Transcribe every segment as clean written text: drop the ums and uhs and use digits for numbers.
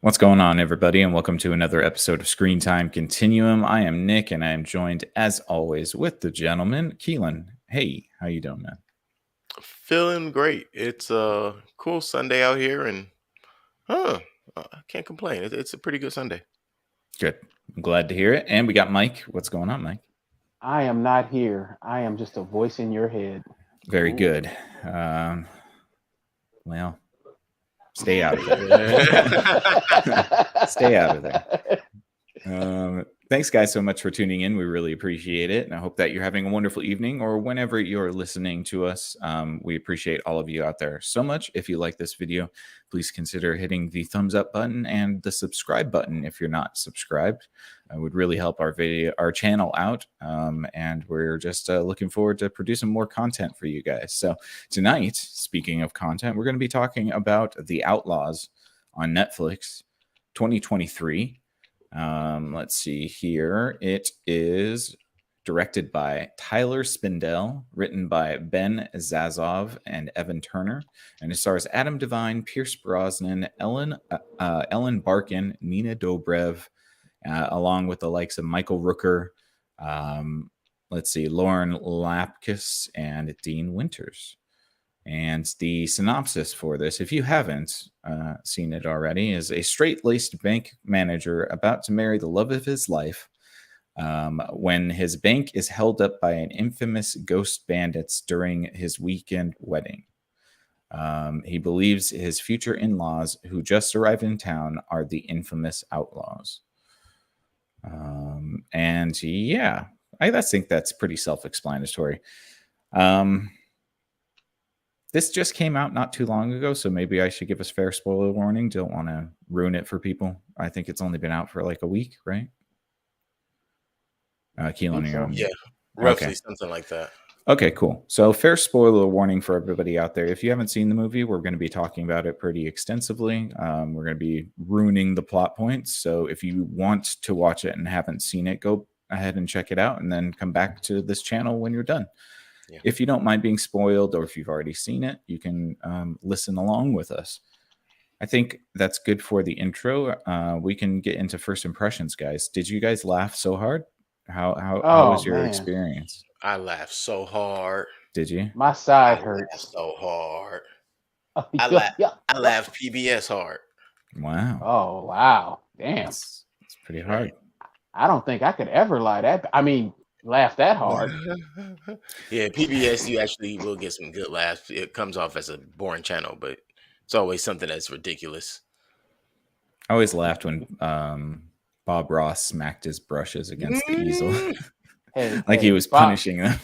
What's going on, everybody, and welcome to another episode of Screen Time Continuum. I am Nick, and I am joined, as always, with the gentleman, Keelan. Hey, how you doing, man? Feeling great. It's a cool Sunday out here, and I can't complain. It's a pretty good Sunday. Good. I'm glad to hear it. And we got Mike. What's going on, Mike? I am not here. I am just a voice in your head. Very Ooh. good. Well, stay out of there. Stay out of there. Thanks, guys, so much for tuning in. We really appreciate it. And I hope that you're having a wonderful evening or whenever you're listening to us. We appreciate all of you out there so much. If you like this video, please consider hitting the thumbs up button and the subscribe button if you're not subscribed. It would really help our channel out. And we're just looking forward to producing more content for you guys. So tonight, speaking of content, we're going to be talking about The Outlaws on Netflix 2023. Let's see here. It is directed by Tyler Spindell, written by Ben Zazov and Evan Turner, and it stars Adam Devine, Pierce Brosnan, Ellen Barkin, Nina Dobrev, along with the likes of Michael Rooker, Lauren Lapkus, and Dean Winters. And the synopsis for this, if you haven't seen it already, is a straight-laced bank manager about to marry the love of his life when his bank is held up by an infamous ghost bandits during his weekend wedding. He believes his future in-laws, who just arrived in town, are the infamous outlaws. And yeah, I think that's pretty self-explanatory. This just came out not too long ago, so maybe I should give us fair spoiler warning. Don't want to ruin it for people. I think it's only been out for like a week, right? Keelan, yeah, roughly something like that. Okay, cool. So fair spoiler warning for everybody out there. If you haven't seen the movie, we're going to be talking about it pretty extensively. We're going to be ruining the plot points. So if you want to watch it and haven't seen it, go ahead and check it out and then come back to this channel when you're done. Yeah. If you don't mind being spoiled, or if you've already seen it, you can listen along with us. I think that's good for the intro. We can get into first impressions, guys. Did you guys laugh so hard? How was your experience? I laughed so hard. Did you? My side hurts so hard. I laughed PBS hard. Wow. Oh wow. Damn. It's pretty hard. I don't think I could ever laugh that hard. Yeah, PBS, you actually will get some good laughs. It comes off as a boring channel, but it's always something that's ridiculous. I always laughed when Bob Ross smacked his brushes against the easel. He was punishing them.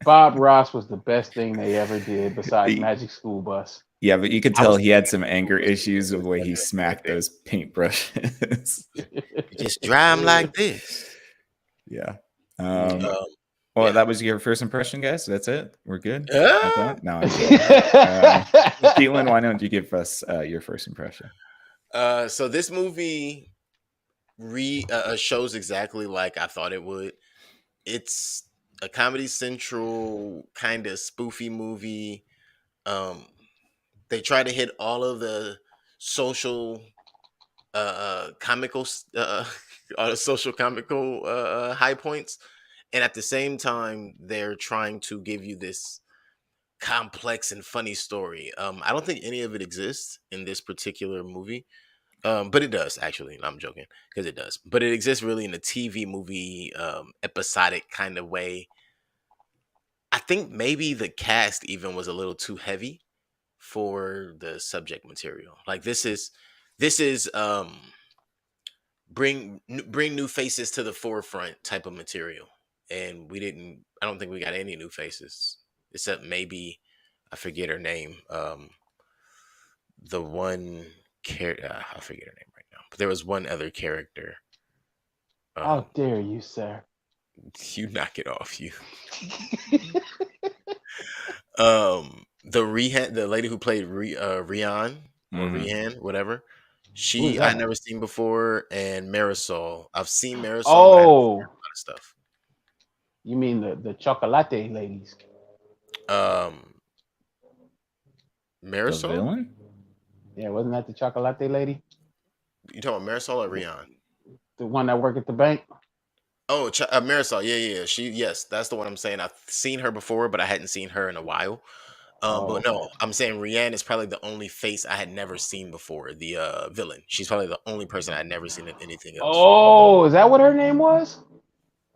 Bob Ross was the best thing they ever did besides Magic School Bus. Yeah, but you could tell he had some anger issues with the way he smacked those paintbrushes. Just dry them like this. Yeah. Well, that was your first impression, guys. That's it. We're good. No, Keelan, why don't you give us your first impression? So this movie shows exactly like I thought it would. It's a Comedy Central kind of spoofy movie. They try to hit all of the social comical high points, and at the same time they're trying to give you this complex and funny story. I don't think any of it exists in this particular movie, but it does actually. I'm joking, because it does, but it exists really in a TV movie episodic kind of way. I think maybe the cast even was a little too heavy for the subject material. Like this is bring new faces to the forefront type of material, and I don't think we got any new faces except maybe, I forget her name, the one character, I forget her name right now, but there was one other character. How dare you, sir? You knock it off, you. The lady who played Rian, or Rian, whatever. I'd never seen before, and Marisol. I've seen Marisol. Oh, a lot of stuff. You mean the chocolate ladies? Marisol? The villain? Yeah, wasn't that the chocolate lady? You talking about Marisol or Rian? The one that worked at the bank. Oh, Marisol. Yeah. Yes, that's the one I'm saying. I've seen her before, but I hadn't seen her in a while. But no, Okay. I'm saying Rianne is probably the only face I had never seen before. The villain. She's probably the only person I had never seen in anything else. Oh, is that what her name was?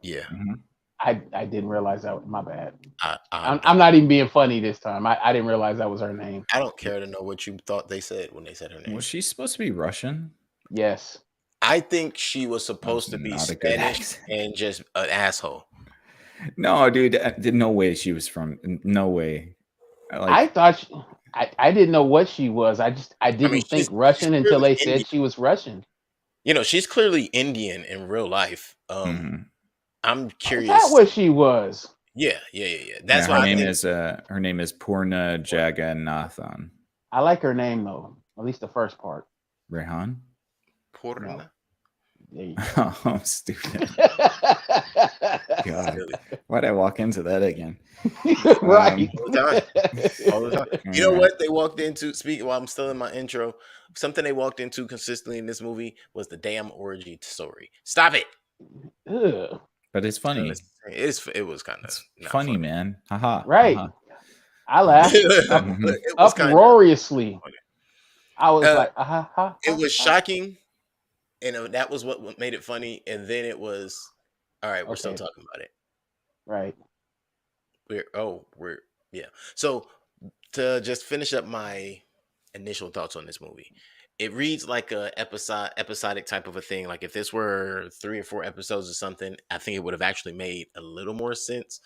Yeah, Mhm. I didn't realize that. My bad. I I'm not even being funny this time. I didn't realize that was her name. I don't care to know what you thought they said when they said her name. Was she supposed to be Russian? Yes. I think she was supposed to That's be not a good Spanish accent. and just an asshole. No, dude. No way she was from. No way. I thought I didn't know what she was. I didn't she's- think Russian she's until clearly they said Indian. she was Russian. You know, she's clearly Indian in real life. Mhm. I'm Is curious. that what she was? Yeah. That's Yeah, why her I name think is her name is Purna Jagannathan. I like her name though. At least the first part. Rehan? Purna. There you Oh, stupid. go. God. Really. Why'd I walk into that again? Right. All the time. You know what they walked into? Speaking while I'm still in my intro, something they walked into consistently in this movie was the damn orgy story. Stop it! Ugh. But it's funny. It was kind of It's funny, man. Haha. Right. haha. I laughed Mhm. It was kinda uproariously. funny. I was Uh, like, ha. It was shocking, and that was what made it funny. And then it was, all right, we're still Okay. talking about it. Right. Yeah. So to just finish up my initial thoughts on this movie, it reads like a episodic type of a thing. Like if this were 3 or 4 episodes or something, I think it would have actually made a little more sense.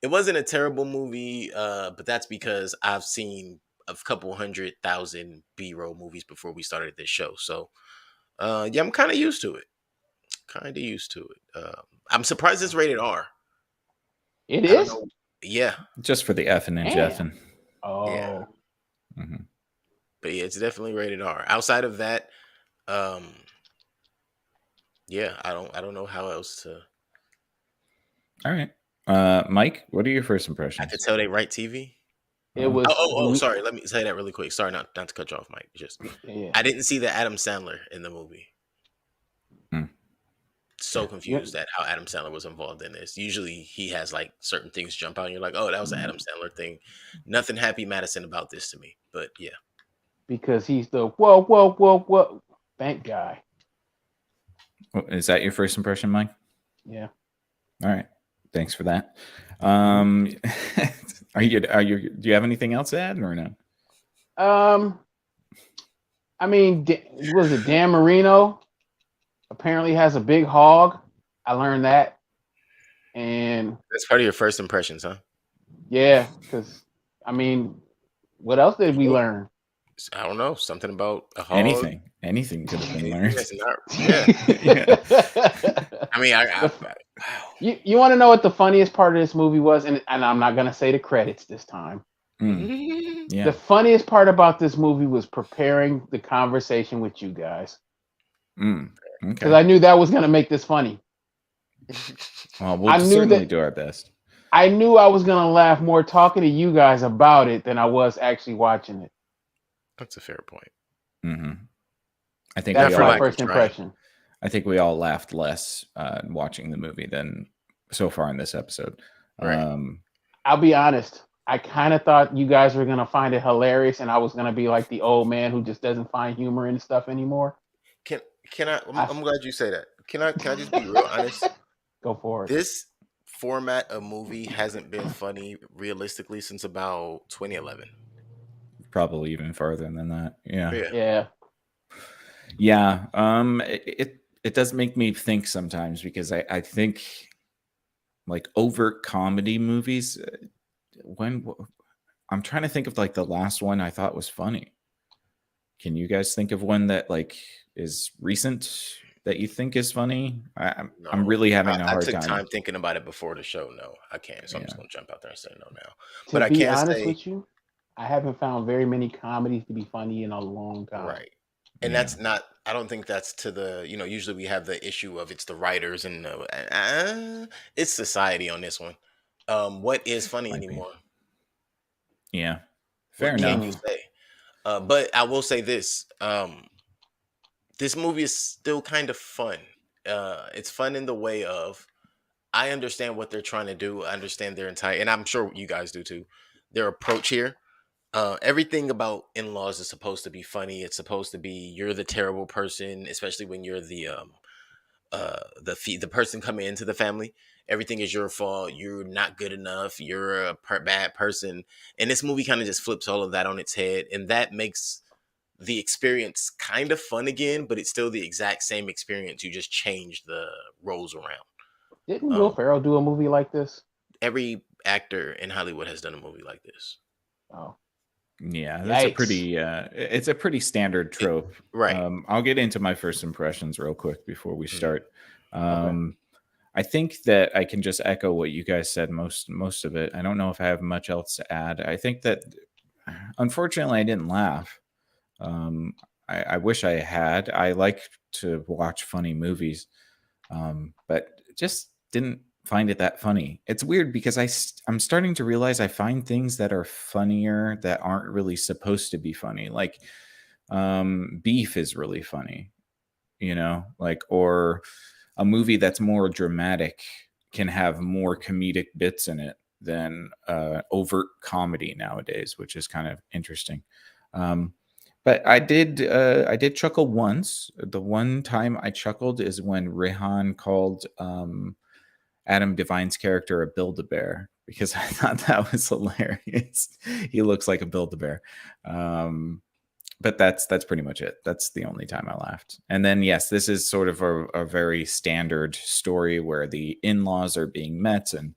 It wasn't a terrible movie, but that's because I've seen a couple 100,000 B-roll movies before we started this show. So yeah, I'm kind of used to it. I'm surprised it's rated R. It I don't is? know. Yeah. Just for the effing and Damn. jeffing. Oh. Yeah. Mhm. But yeah, it's definitely rated R. Outside of that, yeah, I don't know how else to. All right. Mike, what are your first I impressions? could tell they write TV. It was Sorry. Let me say that really quick. Sorry, not to cut you off, Mike. Just yeah. I didn't see the Adam Sandler in the movie. Hmm. So confused at how Adam Sandler was involved in this. Usually he has like certain things jump out and you're like, oh, that was an Adam Sandler thing. Nothing Happy Madison about this to me. But yeah. Because he's the whoa bank guy. Is that your first impression, Mike? Yeah. All right. Thanks for that. Do you have anything else to add or no? I mean, was it Dan Marino? Apparently has a big hog. I learned that. And That's part of your first impressions, huh? yeah, because I mean, what else did we learn? I don't know. Something about a hog. Anything could have been learned. Yeah. I mean, wow. You want to know what the funniest part of this movie was? And I'm not going to say the credits this time. Yeah. The funniest part about this movie was preparing the conversation with you guys. Okay. Because I knew that was going to make this funny. Well, we'll certainly do our best. I knew I was going to laugh more talking to you guys about it than I was actually watching it. That's a fair point. Mm-hmm. I think that's my first impression. I think we all laughed less watching the movie than so far in this episode. Right. I'll be honest. I kind of thought you guys were going to find it hilarious and I was going to be like the old man who just doesn't find humor in stuff anymore. Can I? I'm glad you say that. Can I just be real honest? Go for it. This format of movie hasn't been funny realistically since about 2011. Probably even farther than that. Yeah. It does make me think sometimes because I think like overt comedy movies. When I'm trying to think of like the last one I thought was funny. Can you guys think of one that like is recent that you think is funny? I'm really having a hard time. I took time thinking about it before the show. No, I can't. So I'm just gonna jump out there and say no now. But I can't. To be honest with you, I haven't found very many comedies to be funny in a long time. Right. And that's not. I don't think that's to the. Usually we have the issue of it's the writers and it's society on this one. What is funny anymore? Yeah, fair enough. Can you say? But I will say this: this movie is still kind of fun. It's fun in the way of I understand what they're trying to do. I understand their entire, and I'm sure you guys do too. Their approach here. Everything about in-laws is supposed to be funny. It's supposed to be you're the terrible person, especially when you're the person coming into the family. Everything is your fault. You're not good enough. You're a bad person. And this movie kind of just flips all of that on its head, and that makes the experience kind of fun again. But it's still the exact same experience. You just change the roles around. Didn't Will Ferrell do a movie like this? Every actor in Hollywood has done a movie like this. Oh, Yeah, that's a Yikes. pretty it's a pretty standard trope. Right. I'll get into my first impressions real quick before we Mhm. start. Okay. I think that I can just echo what you guys said, most of it. I don't know if I have much else to add. I think that unfortunately I didn't laugh. I wish I had. I like to watch funny movies, but just didn't find it that funny. It's weird because I'm starting to realize I find things that are funnier that aren't really supposed to be funny. Like Beef is really funny, like, or a movie that's more dramatic can have more comedic bits in it than overt comedy nowadays, which is kind of interesting. But I did chuckle once. The one time I chuckled is when Rehan called Adam Devine's character a Build-A-Bear, because I thought that was hilarious. He looks like a Build-A-Bear. But that's pretty much it. That's the only time I laughed. And then, yes, this is sort of a very standard story where the in-laws are being met, and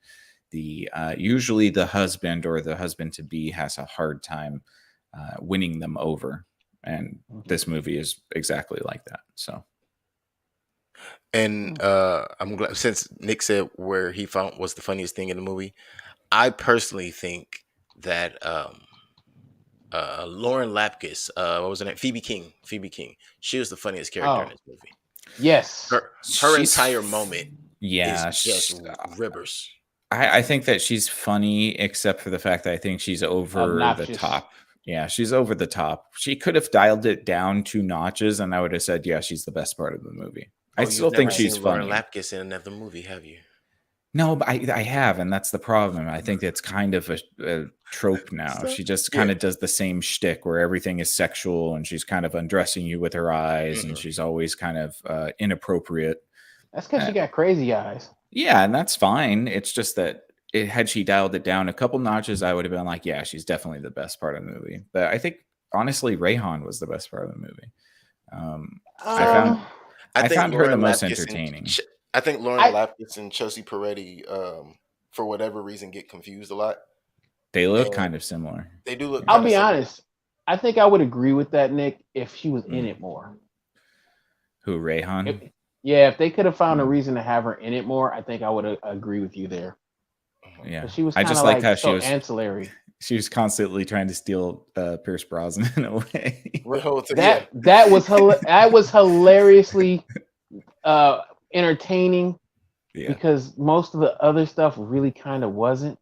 the usually the husband or the husband-to-be has a hard time winning them over. And this movie is exactly like that. So, And I'm glad, since Nick said where he found was the funniest thing in the movie, I personally think that Lauren Lapkus, what was her name? Phoebe King. She was the funniest character in Oh. this movie. Yes. Her She's entire moment yeah, is just ribbers. I think that she's funny, except for the fact that I think she's over the Obnoxious. top. Yeah, she's over the top. She could have dialed it down 2 notches, and I would have said, yeah, she's the best part of the movie. I You've still think never she's seen Lauren funny. Lapkus in another movie, have you? No, but I have, and that's the problem. I think that's kind of a trope now. So- She just yeah. kind of does the same shtick where everything is sexual, and she's kind of undressing you with her eyes, and Mhm. she's always kind of inappropriate. That's because she got crazy eyes. Yeah, and that's fine. It's just that had she dialed it down a couple notches, I would have been like, yeah, she's definitely the best part of the movie. But I think, honestly, Rayhan was the best part of the movie. I found her the most entertaining. I think Lauren Lapkus and Chelsea Peretti, for whatever reason, get confused a lot. They look kind of similar. They do look. I'll kinda be similar. honest. I think I would agree with that, Nick, if she was in it more. Who, Rayhan? Yeah, if they could have found a reason to have her in it more, I think I would agree with you there. Yeah, But she was I kind of just like how so she was ancillary. She was constantly trying to steal Pierce Brosnan in a way. That was hilariously entertaining, because most of the other stuff really kind of wasn't.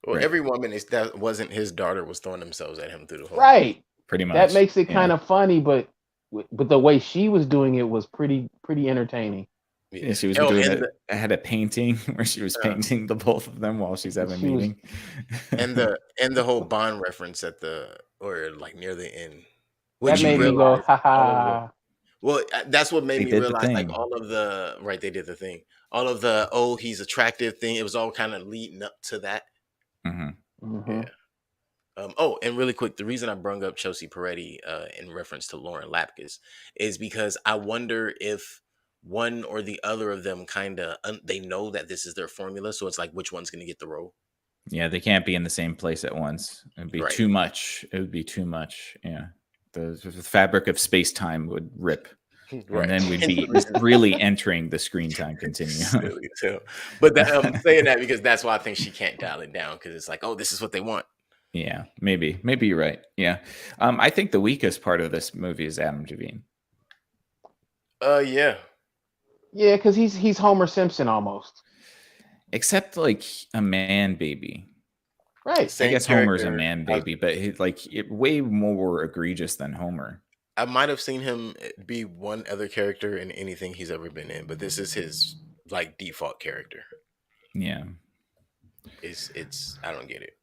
Well, every woman that wasn't his daughter was throwing themselves at him through the whole Right. Pretty much. That makes it kind of funny, but the way she was doing it was pretty entertaining. Yeah, she was doing it. I had a painting where she was painting the both of them while she's having a meeting. And the whole Bond reference at like near the end. That made me go, ha ha. Well, that's what made me realize, like, thing. all of the they did the thing. All of the he's attractive thing. It was all kind of leading up to that. Mm-hmm. Yeah. And really quick, the reason I brung up Chelsea Peretti in reference to Lauren Lapkus is because I wonder if one or the other of them kind of they know that this is their formula, so it's like which one's going to get the role. Yeah, they can't be in the same place at once. It'd be too much. It would be too much. Yeah, the fabric of space-time would rip. And then we'd be really entering the screen time continuum. But I'm saying that because that's why I think she can't dial it down, because it's like, oh, this is what they want. Yeah, maybe you're right. Yeah, I think the weakest part of this movie is Adam Devine. Yeah, because he's Homer Simpson almost. Except like a man baby. Right. I guess Homer's a man baby, but way more egregious than Homer. I might have seen him be one other character in anything he's ever been in, but this is his like default character. Yeah. It's I don't get it.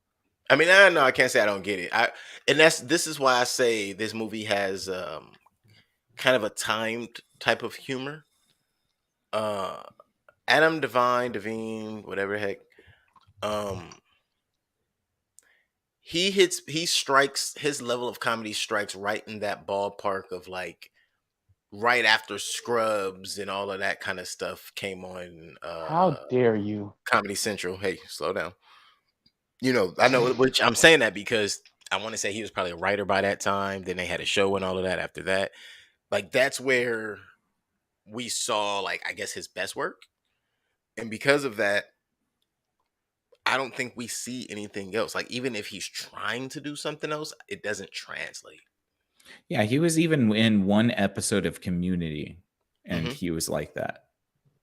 I mean, I know I can't say I don't get it. This is why I say this movie has kind of a timed type of humor. Adam Devine, whatever the heck. He strikes, his level of comedy strikes right in that ballpark of like right after Scrubs and all of that kind of stuff came on How dare you? Comedy Central. Hey, slow down. You know, I know which I'm saying that because I want to say he was probably a writer by that time. Then they had a show and all of that after that. Like that's where we saw like I guess his best work. And because of that, I don't think we see anything else. Like even if he's trying to do something else, it doesn't translate. Yeah, he was even in one episode of Community, and Mhm. he was like that.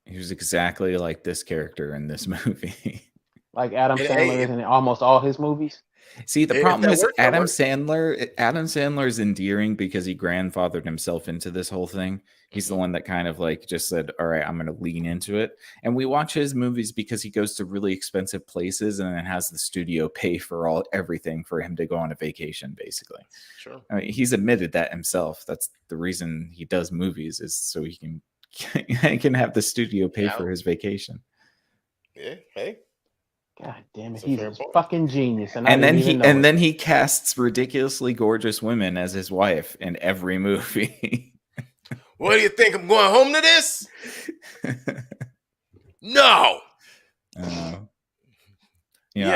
He was exactly like this character in this movie. Like Adam Hey, Sandler is in almost all his movies. See, the If problem that is works, that Adam works. Sandler is endearing because he grandfathered himself into this whole thing. He's the one that kind of like just said, all right, I'm going to lean into it. And we watch his movies because he goes to really expensive places and then has the studio pay for everything for him to go on a vacation, basically. Sure. I mean, he's admitted that himself. That's the reason he does movies, is so he can have the studio pay Yeah. for his vacation. Yeah. Hey. God damn it, That's a he's fair a point. fucking genius. And then he casts ridiculously gorgeous women as his wife in every movie. What do you think? I'm going home to this? No. I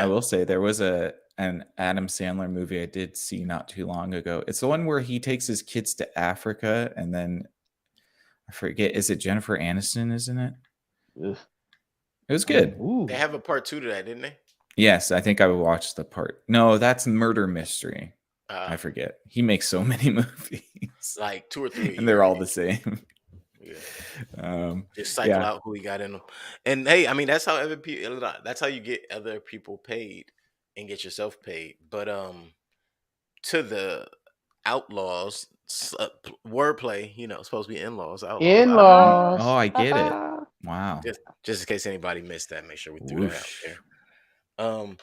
will say there was an Adam Sandler movie I did see not too long ago. It's the one where he takes his kids to Africa, and then I forget, is it Jennifer Aniston, isn't it? Ugh. It was good. Ooh. They have a part 2 to that, didn't they? Yes, I think I watched the part. No, that's Murder Mystery. I forget. He makes so many movies, like 2 or 3, and they're all the same. Yeah. Just cycle out who he got in them. And hey, I mean that's how you get other people paid and get yourself paid. But to the Outlaws wordplay, supposed to be in-laws. Outlaws. In-laws. Oh, I get it. Wow. Just in case anybody missed that, make sure we threw that out there.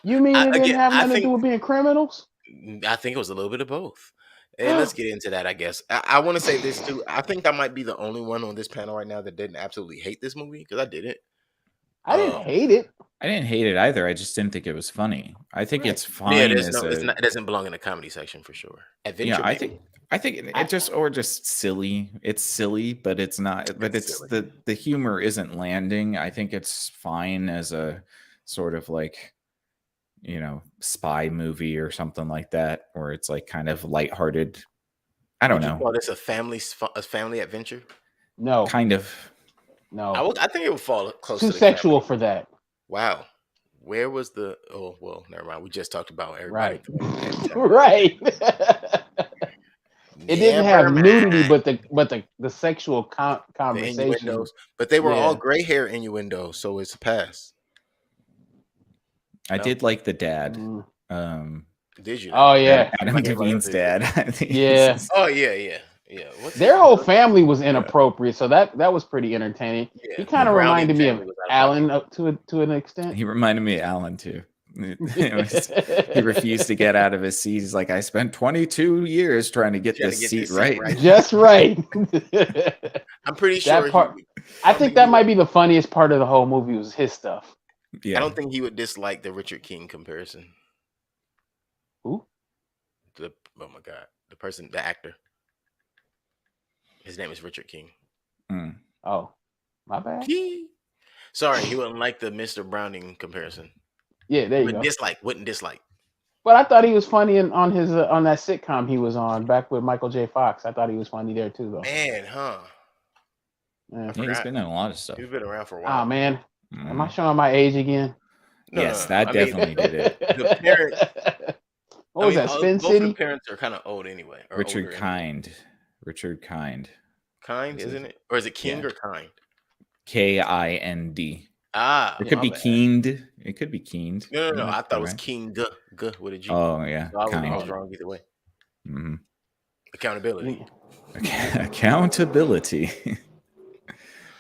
You mean it didn't have nothing to do with being criminals? I think it was a little bit of both. And let's get into that, I guess. I want to say this too. I think I might be the only one on this panel right now that didn't absolutely hate this movie, because I didn't. I didn't hate it. I didn't hate it either. I just didn't think it was funny. I think it's fine. Yeah, it doesn't belong in the comedy section for sure. Adventure, I think it just silly. It's silly, but it's not. But it's the humor isn't landing. I think it's fine as a sort of like, spy movie or something like that, or it's like kind of lighthearted. I don't know. Would you call this a family adventure? No, kind of. No, I think it would fall close. Too to the sexual family. for that. Wow, where was the? Oh well, never mind. We just talked about everybody. Right. It didn't have nudity, but the sexual conversation. But they were all gray hair innuendos, so it's a pass. I did like the dad. Did you? Oh yeah, Adam Devine's dad. Yeah. Oh yeah. Their whole family was inappropriate, so that was pretty entertaining. Yeah. He kind of reminded me of Alan to an extent. He reminded me of Alan too. He refused to get out of his seat. He's like, I spent 22 years trying to get this seat right. Just right. I'm pretty sure that part. I think that might be the funniest part of the whole movie was his stuff. Yeah. I don't think he would dislike the Richard King comparison. Who? Oh my god, the actor. His name is Richard King. Oh, my bad. Sorry, he wouldn't like the Mr. Browning comparison. Yeah, there you go. Wouldn't dislike. But I thought he was funny on his on that sitcom he was on back with Michael J. Fox. I thought he was funny there too, though. Man, huh? Yeah. He's been in a lot of stuff. He's been around for a while. Oh man, am I showing my age again? Yes, that definitely did it. The parents. What was that? Spin both City. the parents are kind of old anyway. Richard Kind. Richard Kind. Kind, isn't it? Or is it King or Kind? Kind. It could be Keened. It could be Keened. No. I thought it was King with a G. Oh yeah. So I was wrong either way. Mm-hmm. Accountability. Accountability.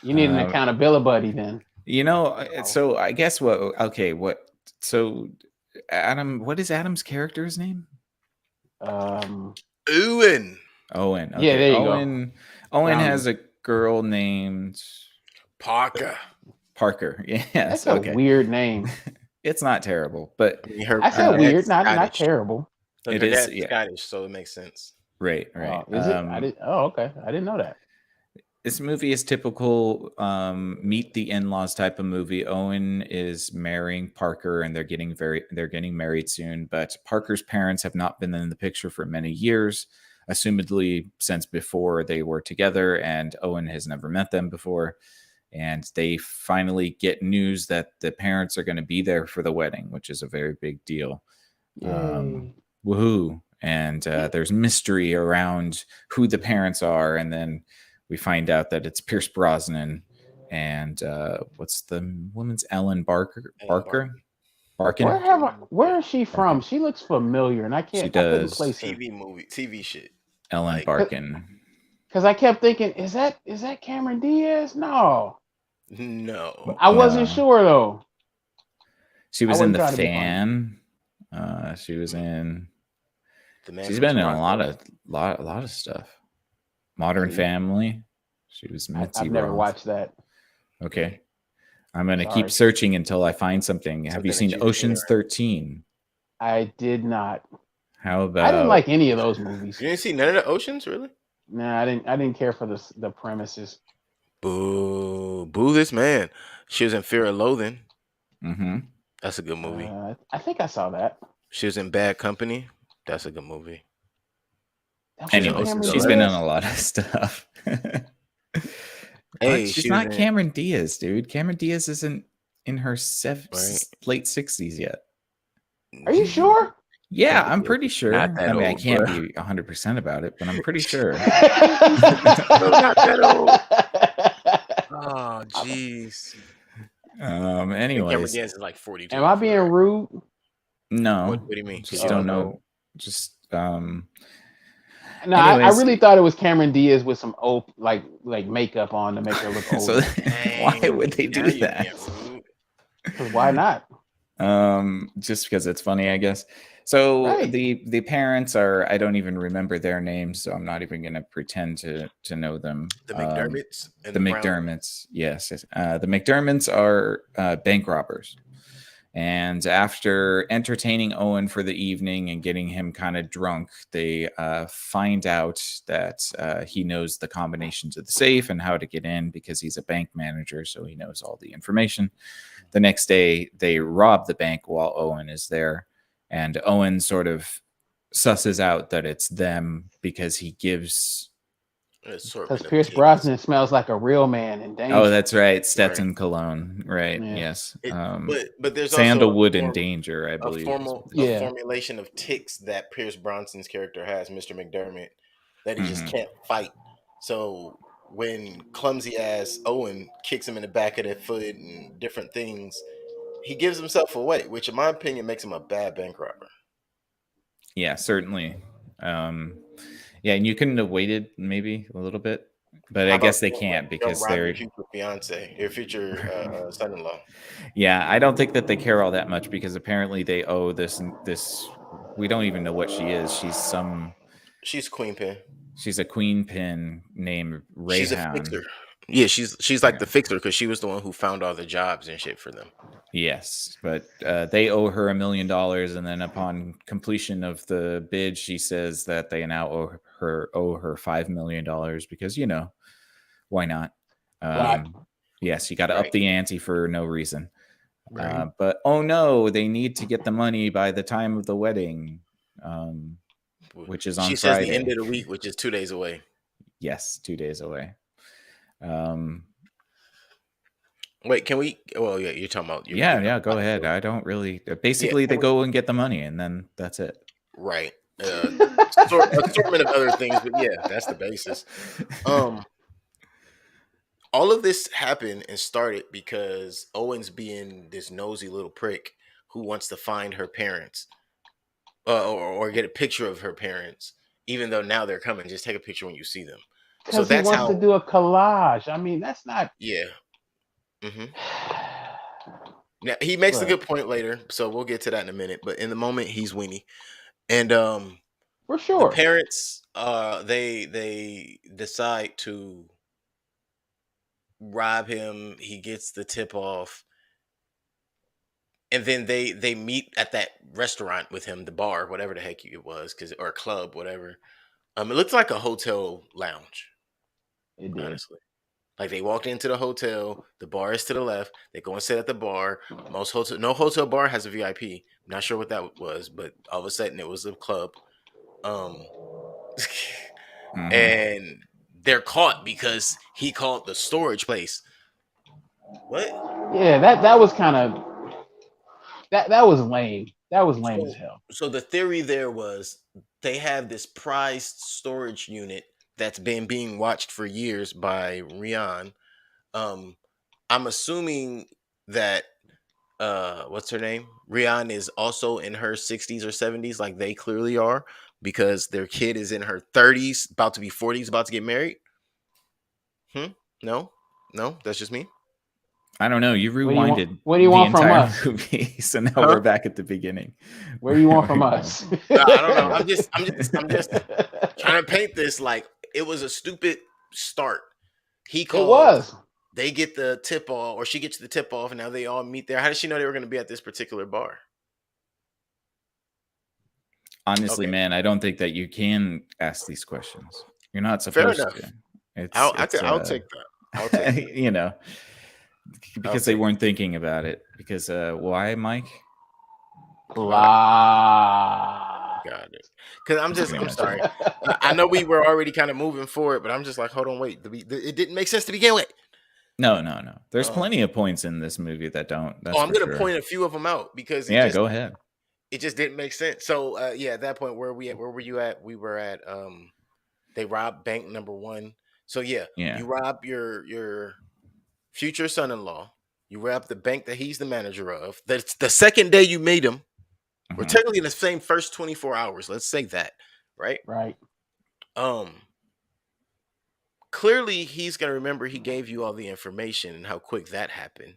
You need an Um, accountability buddy then. So I guess what? Okay, what? So Adam, what is Adam's character's name? Owen. Owen. Yeah, Okay, there you go. Owen Found has a girl named Parker. Parker. Yes. That's a Okay. weird name. It's not terrible, but I mean, her I said dad's weird, not Scottish. terrible. Look, It her is, dad's yeah. Scottish, so it makes sense. right. Is it? Okay. I didn't know that. This movie is typical meet the in-laws type of movie. Owen is marrying Parker and they're getting married soon, but Parker's parents have not been in the picture for many years, assumedly since before they were together, and Owen has never met them before. And they finally get news that the parents are going to be there for the wedding, which is a very big deal. Woohoo. And there's mystery around who the parents are, and then we find out that it's Pierce Brosnan and what's the woman's Ellen Barker? Barkin? Where is she from? She looks familiar, and I can't. She does. I couldn't place her. TV shit. Ellen Barkin. Because I kept thinking, is that Cameron Diaz? No. I wasn't sure though. She was in The Fan. She was in. She's been in a lot of stuff. Modern Family. She was Mitzi I've never Roth. watched that. Okay. I'm going to keep searching until I find something. Have you seen Ocean's 13? I did not. How about? I didn't like any of those movies. You didn't see none of the Oceans, really? Nah, I didn't care for the premises. Boo this man. She was in Fear and Loathing. Mm-hmm. That's a good movie. I think I saw that. She was in Bad Company. That's a good movie. Anyways, she's been in a lot of stuff. Hey, she's not Cameron Diaz, dude. Cameron Diaz isn't in her late 60s yet. Are you sure? Yeah, I'm pretty sure. I mean, I can't be 100% about it, but I'm pretty sure. Not that old. Oh, jeez. Anyways, Cameron Diaz is like 42. Am I being rude? No. What do you mean? Just don't know. Just No, I really thought it was Cameron Diaz with some old like makeup on to make her look older. So why would they do that? Why not? Just because it's funny, I guess. So the parents are, I don't even remember their names, so I'm not even going to pretend to know them. The McDermotts. The McDermotts, yes. The McDermotts are bank robbers. And after entertaining Owen for the evening and getting him kind of drunk, they find out that he knows the combination to the safe and how to get in because he's a bank manager, so he knows all the information. The next day, they rob the bank while Owen is there. And Owen sort of susses out that it's them because he gives... Because Pierce Brosnan smells like a real man in danger. Oh, that's right. Stetson cologne. Right. Yeah. Yes. But there's sandalwood in danger, I believe. A formulation of tics that Pierce Brosnan's character has, Mr. McDermott, that he just can't fight. So when clumsy ass Owen kicks him in the back of the foot and different things, he gives himself away, which in my opinion makes him a bad bank robber. Yeah, certainly. Yeah, and you couldn't have waited maybe a little bit, but I guess they can't because they're your future fiance, your future son-in-law. Yeah, I don't think that they care all that much because apparently they owe this. We don't even know what she is. She's Queen Pin. She's a Queen Pin named Rayhound. She's a fixer. Yeah, she's like the fixer because she was the one who found all the jobs and shit for them. Yes, but they owe her $1 million, and then upon completion of the bid, she says that they now owe her $5 million because why not? Yes, you got to up the ante for no reason. Right. But oh no, they need to get the money by the time of the wedding, which is on Friday. She says the end of the week, which is 2 days away. Yes, 2 days away. Wait, can we? Well, yeah, you're talking about. Yeah, go ahead. I don't really. Basically, they go and get the money, and then that's it. Right. Assortment of other things, but yeah, that's the basis. All of this happened and started because Owen's being this nosy little prick who wants to find her parents, or get a picture of her parents, even though now they're coming. Just take a picture when you see them. So Because he that's wants to how. do a collage. I mean, that's not. Yeah. hmm Now he makes a Look, good point later, so we'll get to that in a minute. But in the moment, he's weenie, and for the sure. parents they decide to rob him. He gets the tip off, and then they meet at that restaurant with him, the bar, whatever the heck it was, or club, whatever. It looks like a hotel lounge, It did. honestly. Like they walked into the hotel, the bar is to the left. They go and sit at the bar. No hotel bar has a VIP. I'm not sure what that was, but all of a sudden it was a club. Um, Mhm. and they're caught because he called the storage place. What? Yeah, that was kind of that was lame. That was lame as hell. So the theory there was they have this prized storage unit that's been being watched for years by Rian. I'm assuming that what's her name? Rian is also in her 60s or 70s, like they clearly are, because their kid is in her 30s, about to be 40s, about to get married. No, that's just me. I don't know. You What do you want- rewinded what do you the want from entire us? movie, so now Huh? we're back at the beginning. What do you want from us? I don't know. I'm just trying to paint this like it was a stupid start. He It called. was. They get the tip off, or she gets the tip off, and now they all meet there. How did she know they were going to be at this particular bar? Honestly, Okay. man, I don't think that you can ask these questions. You're not Fair supposed enough. to. It's, I'll take that. I'll take that. you know, because Okay. they weren't thinking about it. Because why, Mike? Blah. Got it. Because I'm Pretty much sorry. I know we were already kind of moving forward, but I'm just like, hold on, wait. It didn't make sense to begin with. No. There's Oh. plenty of points in this movie that don't. That's I'm for going to sure. point a few of them out because Go ahead. it just didn't make sense. So at that point, where were you at? We were at they robbed bank number 1. So Yeah. you rob your future son-in-law. You rob the bank that he's the manager of. That's the second day you made him. We're Mhm. technically in the same first 24 hours. Let's say that, right? Right. Clearly he's gonna remember he gave you all the information and how quick that happened.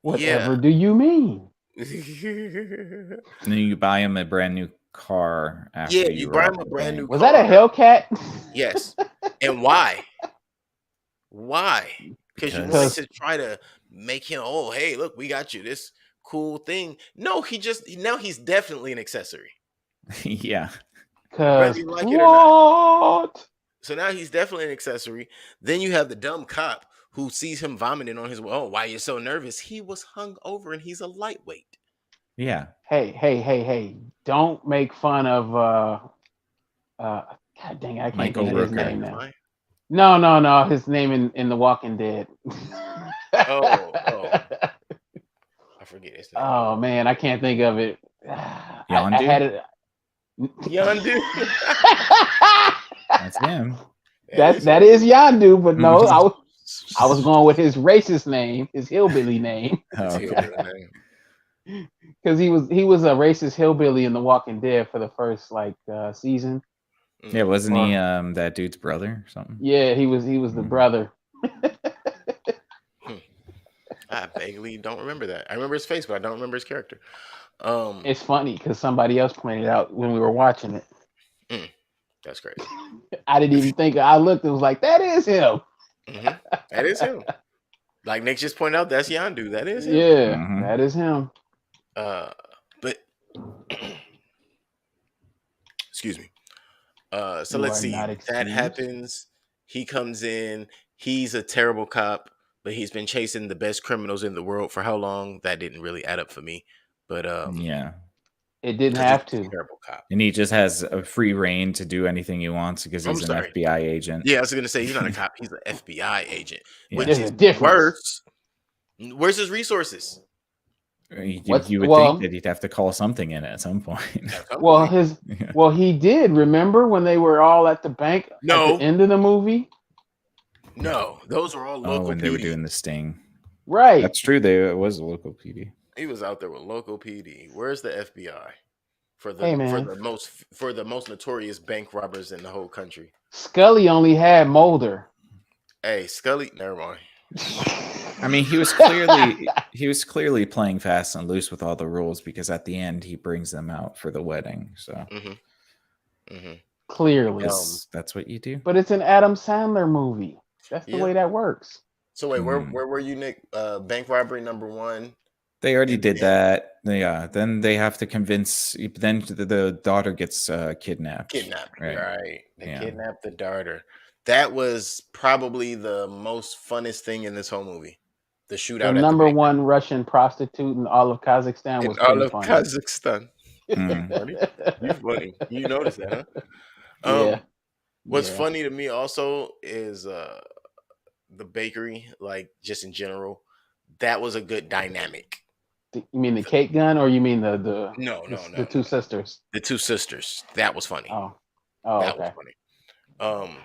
Whatever do you mean? And then you buy him a brand new car after Yeah, you you buy him rob a the brand bank. new Was that a car. Hellcat? Yes. And why? Why? Because you wanted Because- to try to make him, oh, hey, look, we got you this cool thing. No, now he's definitely an accessory. Yeah. Because Whether you like it or not. what? So now he's definitely an accessory. Then you have the dumb cop who sees him vomiting on his why are you so nervous? He was hung over and he's a lightweight. Yeah. Hey. Don't make fun of God dang it, I can't Michael think of his Rooker. name now. Fine. No, his name in The Walking Dead. Oh. I forget his name. Oh man, I can't think of it. I Yondu? had it. Yondu. That's him. that is Yondu, but no, I was going with his racist name, his hillbilly name, Oh, okay. because he was a racist hillbilly in The Walking Dead for the first season. Yeah, wasn't he that dude's brother or something? Yeah, he was the brother. I vaguely don't remember that. I remember his face, but I don't remember his character. It's funny because somebody else pointed out when we were watching it. That's crazy. I didn't even think. I looked and was like, "That is him." That is him. Like Nick just pointed out, that's Yondu. That is him. Yeah, Mhm. that is him. But excuse me. So You let's are see. not That excused. happens. He comes in. He's a terrible cop, but he's been chasing the best criminals in the world for how long? That didn't really add up for me. But Yeah. It didn't 'cause have he's a to. terrible cop. And he just has a free reign to do anything he wants because I'm he's an sorry. FBI agent. Yeah, I was gonna say he's not a cop. He's an FBI agent, Yeah. which There's is a difference. worse. Where's his resources? You What's- would well- think that he'd have to call something in at some point. Well, Yeah. he did. Remember when they were all at the bank No. at the end of the movie? No, those are all local. Oh, when they were PD. doing the sting. Right. That's true. It was a local PD. He was out there with local PD. Where's the FBI? for Hey, man. the most notorious bank robbers in the whole country. Scully only had Mulder. Hey, Scully, never mind. I mean, he was clearly playing fast and loose with all the rules because at the end he brings them out for the wedding. So Clearly, that's what you do. but it's an Adam Sandler movie. That's the way that works. So wait, where were you, Nick? Bank robbery number 1. They already did that. Yeah. Then they have to convince. Then the daughter gets kidnapped. Right. They kidnapped the daughter. That was probably the most funnest thing in this whole movie. The shootout. The number one Russian prostitute in all of Kazakhstan was pretty funny. Kazakhstan. You funny. You noticed that, huh? Yeah. What's funny to me also is the bakery, like just in general. That was a good dynamic. You mean the cake gun, or you mean the the two sisters? The two sisters. That was funny. Oh, that okay. was funny. And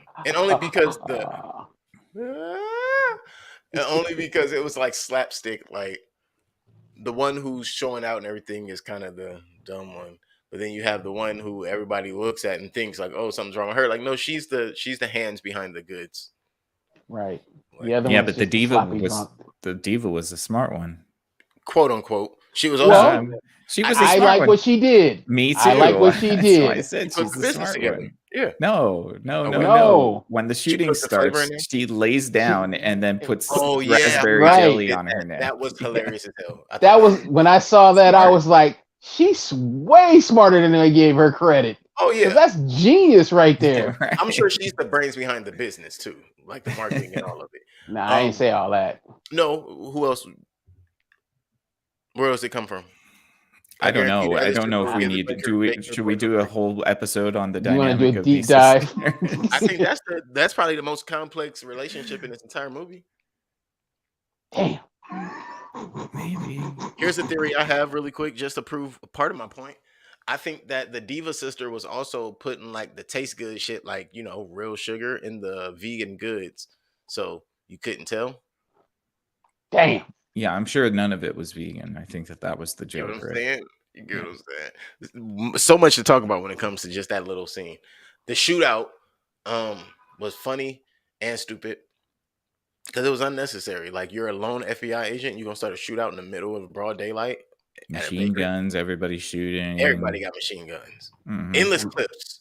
only because it was like slapstick. Like the one who's showing out and everything is kind of the dumb one, but then you have the one who everybody looks at and thinks like, oh, something's wrong with her. Like, no, she's the hands behind the goods. Right. Like, but the diva was the smart one, quote unquote. She was also. She was. I like what she did. Me too. I like what she did. I said she's the smart one. Yeah. No. When the shooting starts, she lays down and then puts raspberry jelly on her neck. That was hilarious as hell. That was when I saw that. I was like, she's way smarter than they gave her credit. Oh yeah, that's genius right there. Right. I'm sure she's the brains behind the business too, like the marketing and all of it. Nah, I ain't say all that. No, who else? Where else did it come from? I don't know. I don't know if we need to should we do a whole episode on the dynamic? You want to do a deep dive? I think that's probably the most complex relationship in this entire movie. Damn. Maybe. Here's a theory I have really quick, just to prove part of my point. I think that the diva sister was also putting like the taste good shit, like, you know, real sugar in the vegan goods. So you couldn't tell. Damn. Yeah, I'm sure none of it was vegan. I think that was the joke. You know what I'm saying? You get what I'm saying? So much to talk about when it comes to just that little scene. The shootout was funny and stupid because it was unnecessary. Like, you're a lone FBI agent, you're gonna start a shootout in the middle of broad daylight. Machine guns, everybody shooting. Everybody got machine guns. Endless clips.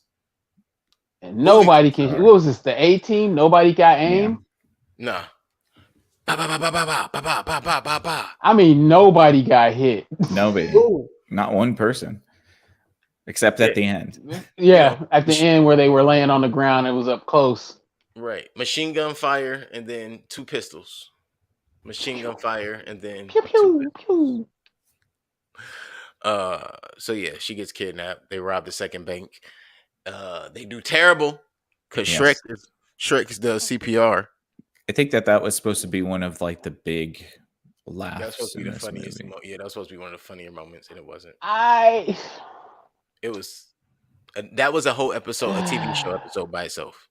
And nobody can. What was this? The A-Team? Nobody got aim? Nah. I mean, nobody got hit. Nobody. Not one person. Except at the end. Yeah, at the end where they were laying on the ground, it was up close. Right. Machine gun fire and then 2 pistols. Machine gun fire and then pew pew pew. So yeah, she gets kidnapped. They rob the second bank. They do terrible because Shrek does CPR. I think that was supposed to be one of like the big laughs. That's supposed to be the funniest. Movie. That was supposed to be one of the funnier moments, and it wasn't. It was. That was a whole episode, a TV show episode by itself.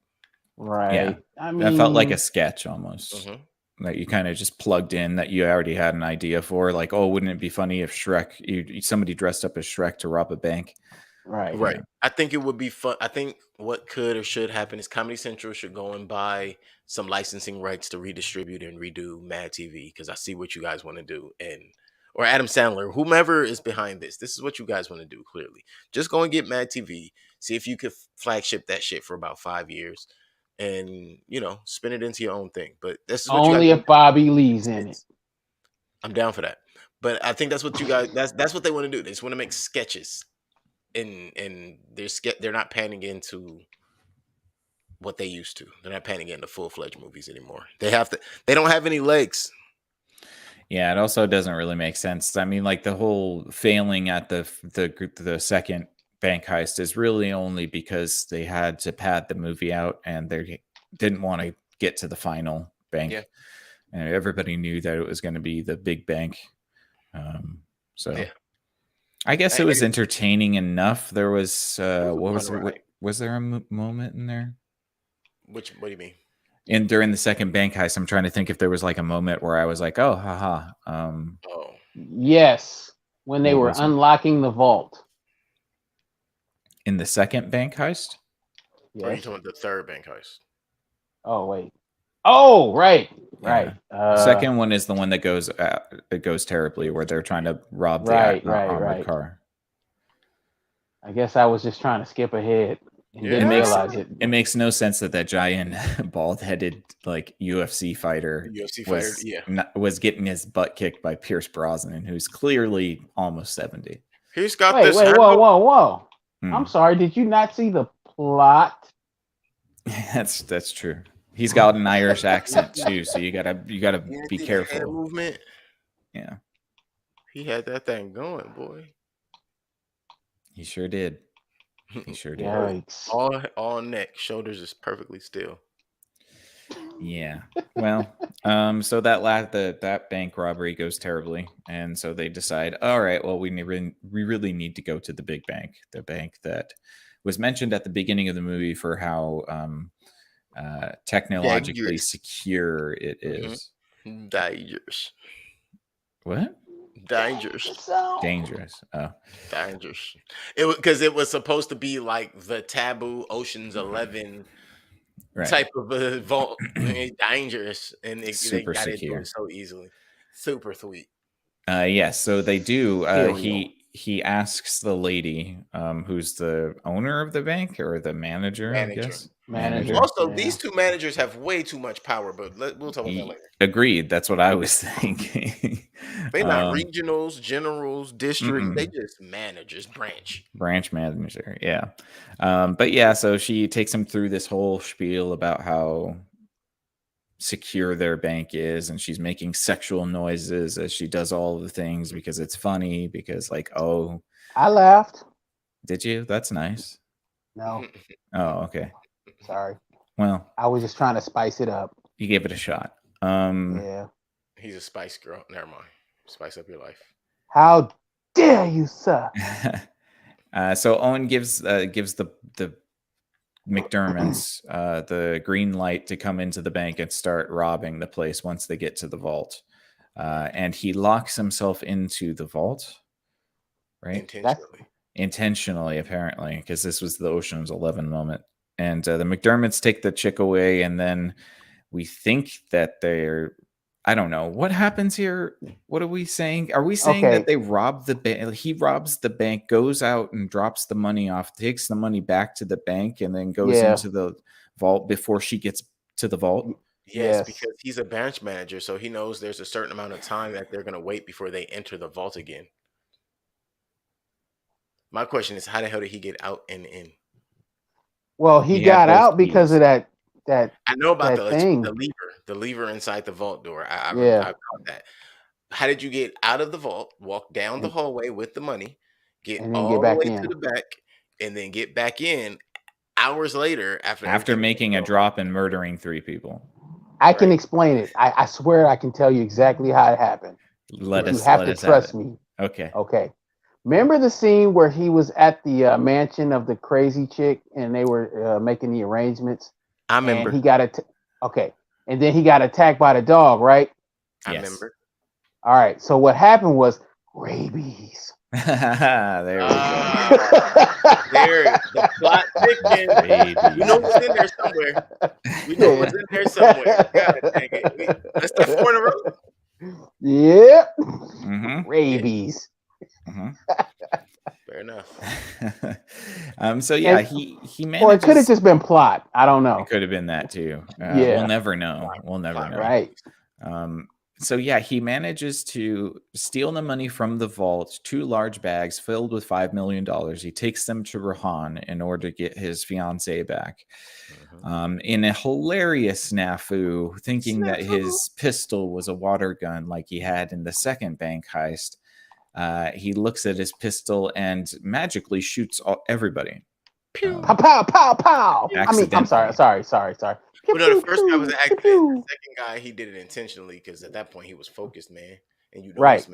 Right. Yeah. I mean, that felt like a sketch almost. That you kind of just plugged in, that you already had an idea for. Like, oh, wouldn't it be funny if somebody dressed up as Shrek to rob a bank? Right. Right. I think it would be fun. I think what could or should happen is Comedy Central should go and buy some licensing rights to redistribute and redo Mad TV, because I see what you guys want to do, or Adam Sandler, whomever is behind this. This is what you guys want to do. Clearly, just go and get Mad TV. See if you could flagship that shit for about 5 years, and spin it into your own thing. But this is what only if Bobby Lee's in it. I'm down for that. But I think that's what you guys. That's what they want to do. They just want to make sketches. And they're not panning into what they used to. They're not panning into full-fledged movies anymore. They don't have any legs. Yeah, it also doesn't really make sense. I mean, like the whole failing at the second bank heist is really only because they had to pad the movie out and they didn't want to get to the final bank. Yeah. And everybody knew that it was going to be the big bank. I guess it was entertaining enough. There was was there a moment in there? What do you mean? And during the second bank heist, I'm trying to think if there was like a moment where I was like, oh, haha. Yes, when they were unlocking the vault. In the second bank heist? Or are you Yes. talking about the third bank heist? Oh wait. Oh right. Right. The second one is the one that goes it goes terribly, where they're trying to rob the Right, armored car. I guess I was just trying to skip ahead and Yeah. didn't realize it. It makes no sense that giant bald-headed like UFC fighter UFC fighter, yeah. was getting his butt kicked by Pierce Brosnan, who's clearly almost 70. He's got Wait, this. whoa. Hmm. I'm sorry. Did you not see the plot? That's true. He's got an Irish accent too, so you gotta You be didn't see the head careful. movement. Yeah, He had that thing going, boy. he sure did. He sure did. Yikes. All neck, shoulders is perfectly still. Yeah. Well, so that bank robbery goes terribly, and so they decide, all right, well, we really need to go to the big bank, the bank that was mentioned at the beginning of the movie for how technologically Dangerous. secure it is. Dangerous. What? Dangerous. Dangerous. Oh, Dangerous. Because it was supposed to be like the taboo Ocean's 11 right. type of a vault. Dangerous, and they Super got secure. into it so easily. Super sweet. Yes, so they do. Serial. He asks the lady, who's the owner of the bank or the manager, I Manager. guess. Manager. Also, Yeah. these two managers have way too much power, but we'll talk about that later. Agreed. That's what I was thinking. They're not regionals, generals, district. They just managers, branch manager. Yeah. But yeah, so she takes him through this whole spiel about how secure their bank is, and she's making sexual noises as she does all of the things because it's funny, because like, oh, I laughed. did you? That's nice. No, Oh, okay. sorry. Well, I was just trying to spice it up. you gave it a shot. Yeah. He's a spice girl. Never mind. Spice up your life. How dare you, sir? So Owen gives the McDermotts the green light to come into the bank and start robbing the place once they get to the vault. And he locks himself into the vault, right? Intentionally, apparently, because this was the Ocean's 11 moment. And the McDermotts take the chick away, and then we think that they're, I don't know what happens here. What are we saying? Are we saying that they rob the bank? He robs the bank, goes out and drops the money off, takes the money back to the bank, and then goes into the vault before she gets to the vault? Yes, because he's a branch manager, so he knows there's a certain amount of time that they're going to wait before they enter the vault again. My question is, how the hell did he get out and in? Well, he got out because of that. I know about the lever inside the vault door. I caught that. How did you get out of the vault, walk down the hallway with the money, get all the way to the back, and then get back in hours later after making a drop and murdering 3 people? I can explain it. I swear I can tell you exactly how it happened. You have to trust me. Okay. Remember the scene where he was at the mansion of the crazy chick and they were making the arrangements? I remember. And he got and then he got attacked by the dog, right? I remember. All right. So what happened was rabies. There we go. There, the plot thickens. You know what's in there somewhere. We know what's in there somewhere. God dang it. That's the 4 in a row. Yep. Rabies. Fair enough. So yeah, he manages. Or it could have just been plot. I don't know. It could have been that too. We'll never know. We'll never know. Right. So yeah, he manages to steal the money from the vault, 2 large bags filled with $5 million. He takes them to Rohan in order to get his fiancée back. In a hilarious snafu, thinking that his pistol was a water gun like he had in the second bank heist. He looks at his pistol and magically shoots everybody. Pow, pow, pow, pow. I mean, I'm sorry. Well, no, the first guy was an accident. The second guy, he did it intentionally because at that point he was focused, man. And you know, right?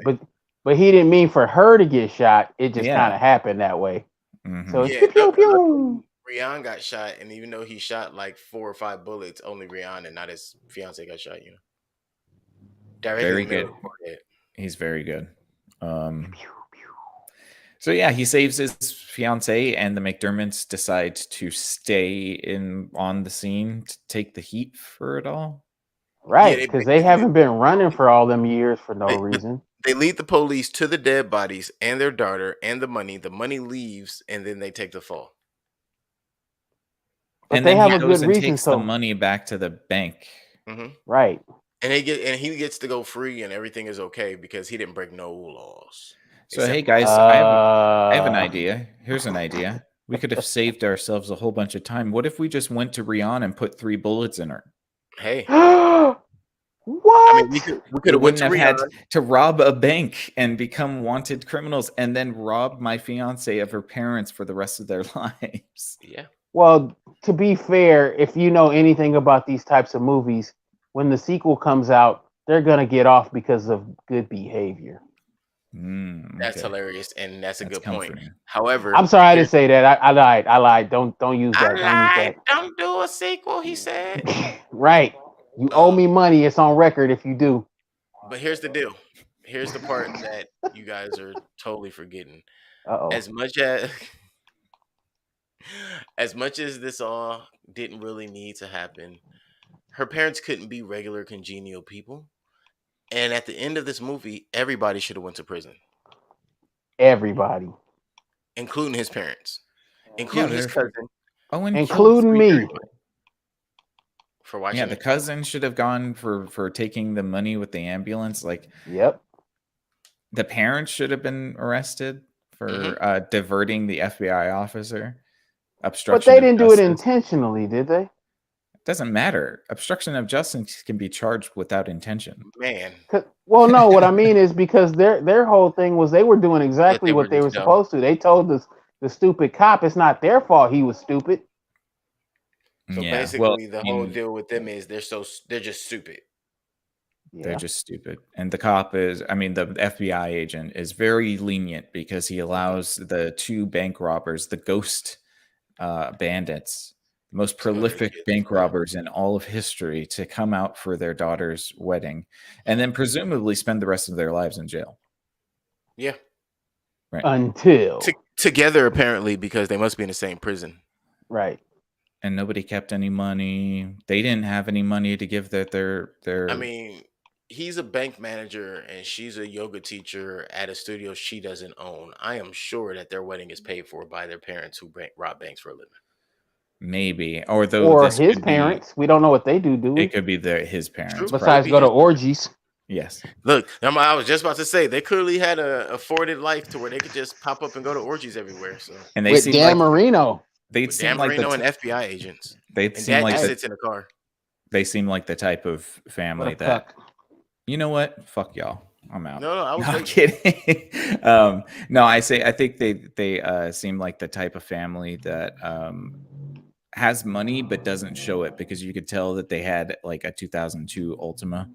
But he didn't mean for her to get shot. It just kind of happened that way. So it's pew, pew. Rian got shot, and even though he shot like 4 or 5 bullets, only Rian and not his fiance got shot. You know, directly very good. He's very good. So yeah, he saves his fiance, and the McDermotts decide to stay on the scene to take the heat for it all. Right, they because they basically- haven't been running for all them years for no They- reason. They lead the police to the dead bodies and their daughter and the money. The money leaves, and then they take the fall. But And they then have he a goes good and reason. takes the So money back to the bank. hmm right. And he gets to go free, and everything is okay because he didn't break no laws. So Except hey for- guys, I have an Uh, idea. Here's an idea. We could have saved ourselves a whole bunch of time. What if we just went to Rihanna and put 3 bullets in her? hey, what? I mean, we could We have went wouldn't to have Rihanna. had to rob a bank and become wanted criminals and then rob my fiance of her parents for the rest of their lives. Yeah, Well, to be fair, if you know anything about these types of movies, when the sequel comes out, they're gonna get off because of good behavior. that's Okay. hilarious, and that's a That's good point. comforting. However, I'm sorry, I didn't say that. I lied. I lied. Don't use that. I don't do a sequel. He said. Don't use that. Right. You owe me money. It's on record if you do. But here's the deal. Here's the part that you guys are totally forgetting. Uh-oh. As much as this all didn't really need to happen, her parents couldn't be regular congenial people. And at the end of this movie, everybody should have went to prison, Everybody. including his parents, including his they're- cousin, Owen killed Including three me. people. for watching. Yeah, the cousin should have gone for taking the money with the ambulance. Like Yep. the parents should have been arrested for Mhm. diverting the FBI officer. But Obstruction. they of didn't do it justice. intentionally, did they? Doesn't matter. Obstruction of justice can be charged without intention. Man, Well, no. What I mean is because their whole thing was they were doing exactly they what were they were just dumb. supposed to. They told the stupid cop it's not their fault he was stupid. so Yeah, basically, well, the I whole mean, deal with them is they're just stupid. they're Yeah. just stupid. And the cop is, I mean, the FBI agent is very lenient because he allows the 2 bank robbers, the ghost bandits, the most To go to prolific kids, bank right. robbers in all of history, to come out for their daughter's wedding and then presumably spend the rest of their lives in jail. Yeah, Until together apparently because they must be in the same prison. right. And nobody kept any money. They didn't have any money to give their I mean, he's a bank manager and she's a yoga teacher at a studio she doesn't own. I am sure that their wedding is paid for by their parents who rob banks for a living. maybe, or though Or this his could be- parents. We don't know what they do it we? could be his parents. True. probably. Besides be go to his- orgies. Yes. Look, I was just about to say they clearly had a afforded life to where they could just pop up and go to orgies everywhere. So And they With seem Dan like Marino. they'd with seem Dan like Marino the and FBI agents, they'd and seem Dad like just the, sits in a car. they seem like the type of What family a that, cuck. you know what, fuck y'all, I'm out. No, I was No, I'm waiting. kidding. No, I think they seem like the type of family that has money but doesn't show it, because you could tell that they had like a 2002 Ultima,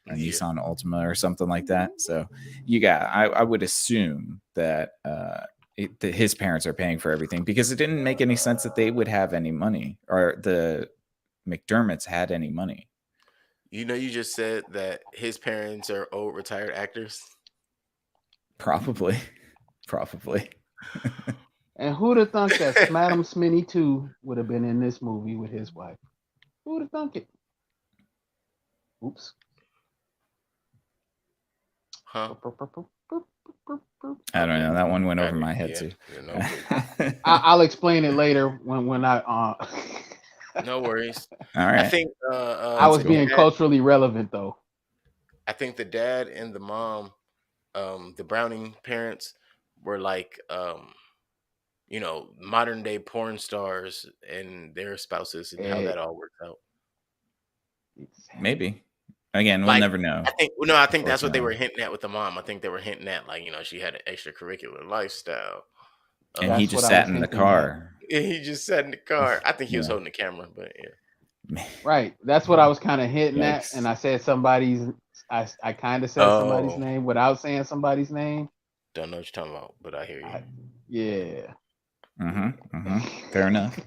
a Yeah. Nissan Ultima or something like that. So I would assume that that his parents are paying for everything, because it didn't make any sense that they would have any money, or the McDermotts had any money. You know, you just said that his parents are old retired actors. Probably. And who'd have thunk that Madam Smitty 2 would have been in this movie with his wife? Who would have thunk it? Oops. Huh? I don't know. That one went I over my didn't- head yeah, too. yeah, no clue. I'll explain it later when I No worries. All right. I think I was cool. being dad- culturally relevant though. I think the dad and the mom, the Browning parents, were like modern day porn stars and their spouses, and how Eh. that all worked out. Maybe. Again, we'll Like, never know. I think that's what they were Unfortunately. hinting at with the mom. I think they were hinting at, like, she had an extracurricular lifestyle. And That's he what just I sat was in the thinking, car. He just sat in the car. I think he was Yeah. holding the camera, but yeah. Right. That's what I was kind of hinting Yikes. at, and I said somebody's. I kind of said somebody's Oh. name without saying somebody's name. Don't know what you're talking about, but I hear you. Yeah. Fair enough.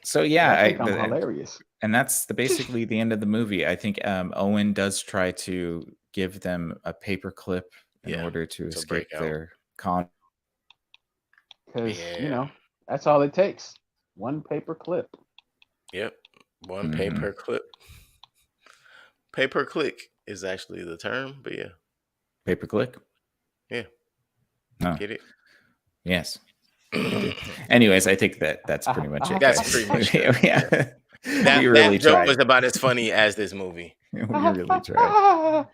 So yeah, I think I'm hilarious. and that's basically the end of the movie. I think Owen does try to give them a paperclip in Yeah, order to to escape break out. their con. because Yeah. that's all it takes. One paper clip. Yep. One Mhm. pay per clip. Pay per click is actually the term, but yeah. Pay per click. Yeah. No. Get it? Yes. Anyways, I think that's pretty much it. That's guys. pretty much yeah. That we really joke tried. was about as funny as this movie. We really tried.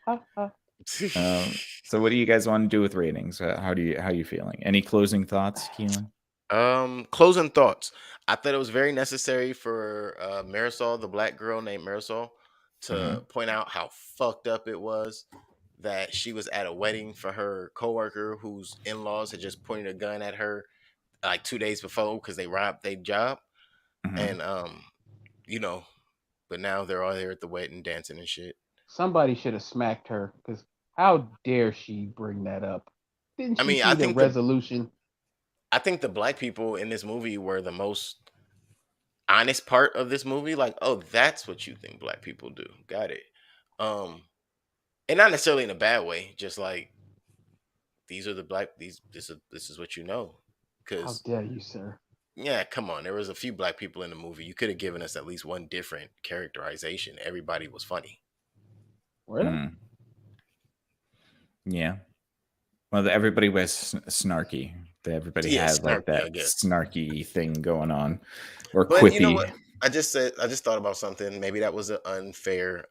So what do you guys want to do with ratings? How you feeling? Any closing thoughts, Keelan? Closing thoughts. I thought it was very necessary for Marisol, the black girl named Marisol, to point out how fucked up it was that she was at a wedding for her coworker whose in-laws had just pointed a gun at her like 2 days before because they robbed their job. Mhm. And but now they're all there at the wedding dancing and shit. Somebody should have smacked her because how dare she bring that up? Didn't I she mean, see I the think resolution? I think the black people in this movie were the most honest part of this movie. Like, oh, that's what you think black people do. Got it. And not necessarily in a bad way. Just like these are the black. This is what you know. How Because dare you, sir? yeah, come on. There was a few black people in the movie. You could have given us at least one different characterization. Everybody was funny. Really? Mm. Yeah. Well, everybody was snarky. Everybody Yeah, had like snarky, I that guess. snarky thing going on, or But quippy. you know what? I just thought about something. Maybe that was an unfair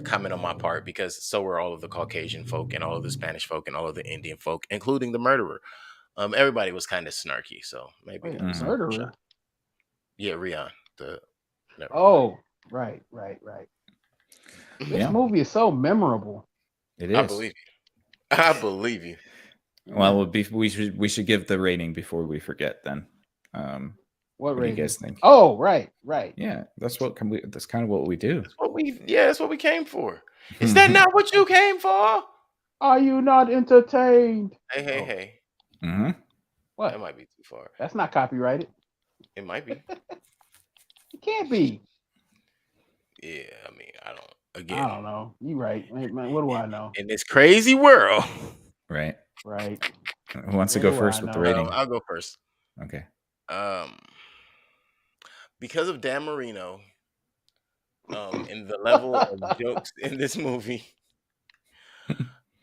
comment on my part because so were all of the Caucasian folk and all of the Spanish folk and all of the Indian folk, including the murderer. Everybody was kind of snarky, so maybe Wait, that was Mhm. murderer? yeah, Rion. Never mind. Oh, right. This Yeah. movie is so memorable. It I is. believe you. I believe you. Well, we should give the rating before we forget. Then, What what do you rating? guys think? Oh, right. Yeah, that's kind of what we do. That's what we came for. Is that not what you came for? Are you not entertained? Hey, Oh. hey. Mm-hmm. What? That might be too far. That's not copyrighted. It might be. It can't be. Yeah, I mean, I don't. I Again, don't know. You right. Man, what do I know? in this crazy world. Right. Right. Who wants to What go do first I with the know? rating? I'll go first. Okay. Because of Dan Marino, and the level of jokes in this movie,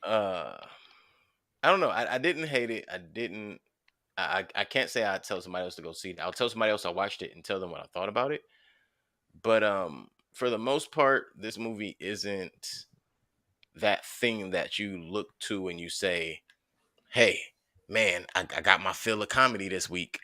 I don't know. I didn't hate it. I can't say I'd tell somebody else to go see it. I'll tell somebody else I watched it and tell them what I thought about it. But for the most part, this movie isn't that thing that you look to and you say, hey, man, I got my fill of comedy this week.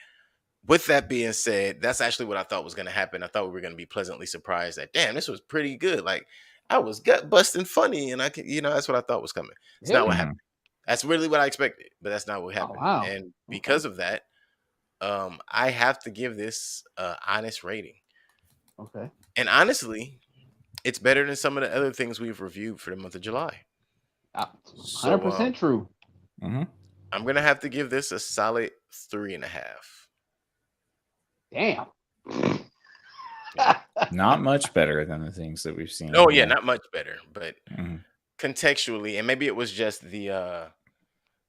With that being said, that's actually what I thought was going to happen. I thought we were going to be pleasantly surprised that, damn, this was pretty good. Like, I was gut busting funny, and that's what I thought was coming. It's not what Really? happened. That's really what I expected, but that's not what happened. wow. And because of that, I have to give this honest rating. Okay. And honestly, it's better than some of the other things we've reviewed for the month of July. 100% true. Mm-hmm. I'm gonna have to give this a solid 3.5. Damn. Not much better than the things that we've seen. Oh yeah, not much better, but Mhm. contextually, and maybe it was just the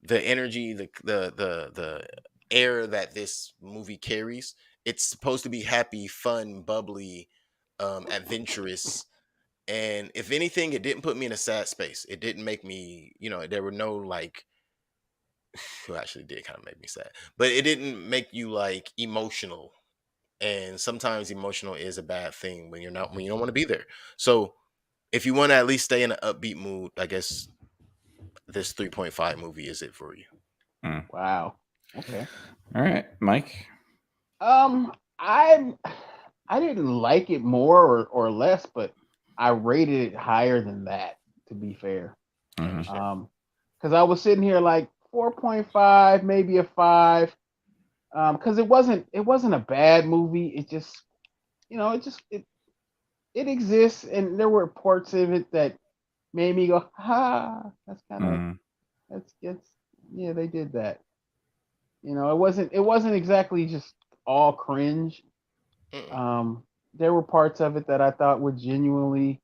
energy, the air that this movie carries. It's supposed to be happy, fun, bubbly, adventurous. And if anything, it didn't put me in a sad space. It didn't make me, there were no like, well, actually did kind of make me sad, but it didn't make you like emotional. And sometimes emotional is a bad thing when you don't want to be there. So if you want to at least stay in an upbeat mood, I guess this 3.5 movie is it for you. Wow. Okay. All right, Mike. I didn't like it more or less, but I rated it higher than that, to be fair. Mhm. Because I was sitting here like 4.5, maybe a 5. Because it wasn't a bad movie. It just, it exists, and there were parts of it that made me go, ha. That's kind of Mhm. that's yeah, they did that. It wasn't exactly just all cringe. There were parts of it that I thought were genuinely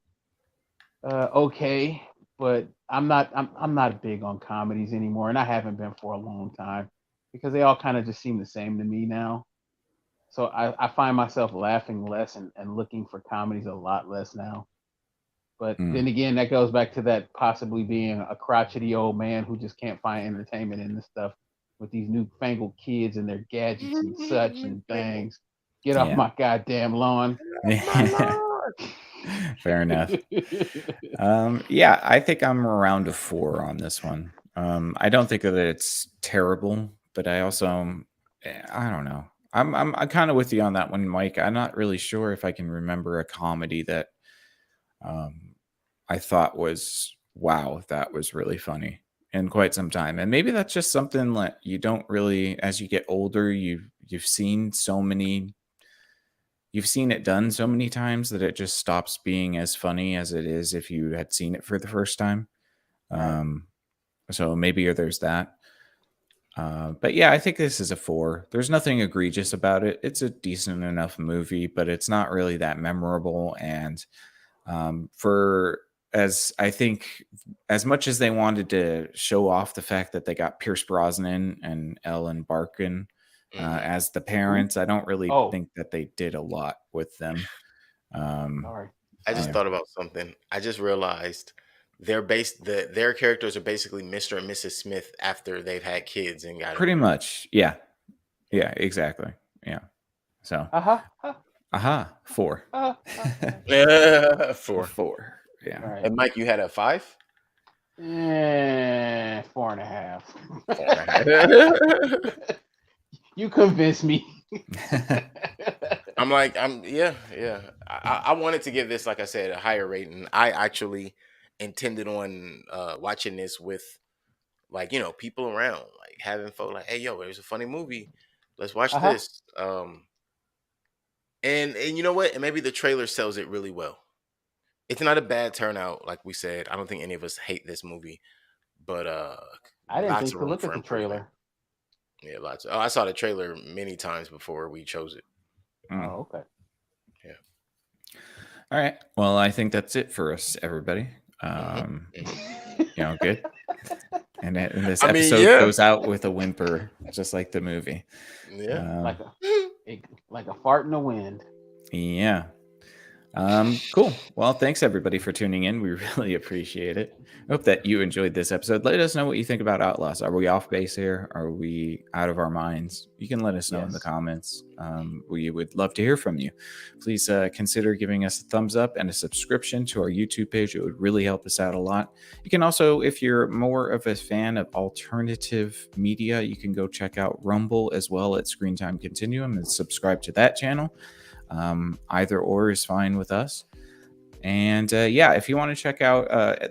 okay, but I'm not big on comedies anymore, and I haven't been for a long time because they all kind of just seem the same to me now. So I find myself laughing less and looking for comedies a lot less now. But then again, that goes back to that possibly being a crotchety old man who just can't find entertainment in this stuff with these newfangled kids and their gadgets and such and things. Get off my goddamn lawn. Fair enough. Yeah, I think I'm around a 4 on this one. I don't think that it's terrible, but I also, I don't know. I'm kind of with you on that one, Mike. I'm not really sure if I can remember a comedy that I thought was, wow, that was really funny in quite some time. And maybe that's just something that you don't really, as you get older, you've seen it done so many times that it just stops being as funny as it is if you had seen it for the first time. So maybe there's that. But yeah, I think this is a 4. There's nothing egregious about it. It's a decent enough movie, but it's not really that memorable. And I think as much as they wanted to show off the fact that they got Pierce Brosnan and Ellen Barkin as the parents, I don't really think that they did a lot with them. Sorry. I just thought about something. I just realized their characters are basically Mr. and Mrs. Smith after they've had kids and got pretty much. Yeah, exactly. Yeah. So 4. 4. Yeah. Right. And Mike, you had a 5? 4.5. You convinced me. I'm I wanted to give this, like I said, a higher rating. I actually intended on watching this with, like, people around, like having folk like, hey, yo, it was a funny movie, let's watch this. And you know what? And maybe the trailer sells it really well. It's not a bad turnout, like we said. I don't think any of us hate this movie, but I didn't think to look at the trailer. Yeah, lots. I saw the trailer many times before we chose it. Oh, okay. Yeah. All right. Well, I think that's it for us, everybody. Good. And this episode goes out with a whimper, just like the movie. Yeah. Like a fart in the wind. Yeah. Cool. Well, thanks everybody for tuning in. We really appreciate it. I hope that you enjoyed this episode. Let us know what you think about Outlaws. Are we off base here? Are we out of our minds? You can let us know in the comments. We would love to hear from you. Please consider giving us a thumbs up and a subscription to our YouTube page. It would really help us out a lot. You can also, if you're more of a fan of alternative media, you can go check out Rumble as well at Screen Time Continuum and subscribe to that channel. Either or is fine with us. And if you want to check out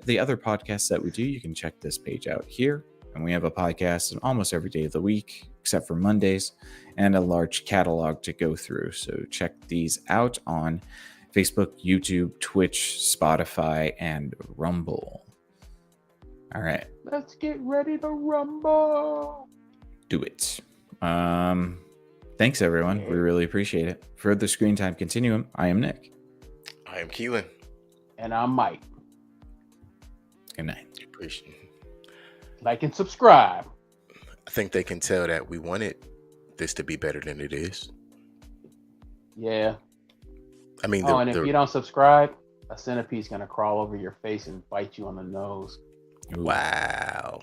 the other podcasts that we do, you can check this page out here. And we have a podcast almost every day of the week, except for Mondays, and a large catalog to go through. So check these out on Facebook, YouTube, Twitch, Spotify, and Rumble. All right. Let's get ready to rumble. Do it. Thanks, everyone. We really appreciate it. For the Screen Time Continuum, I am Nick. I am Keelan. And I'm Mike. Good night. Appreciate it. Like and subscribe. I think they can tell that we wanted this to be better than it is. Yeah. I mean, and if you don't subscribe, a centipede's going to crawl over your face and bite you on the nose. Wow.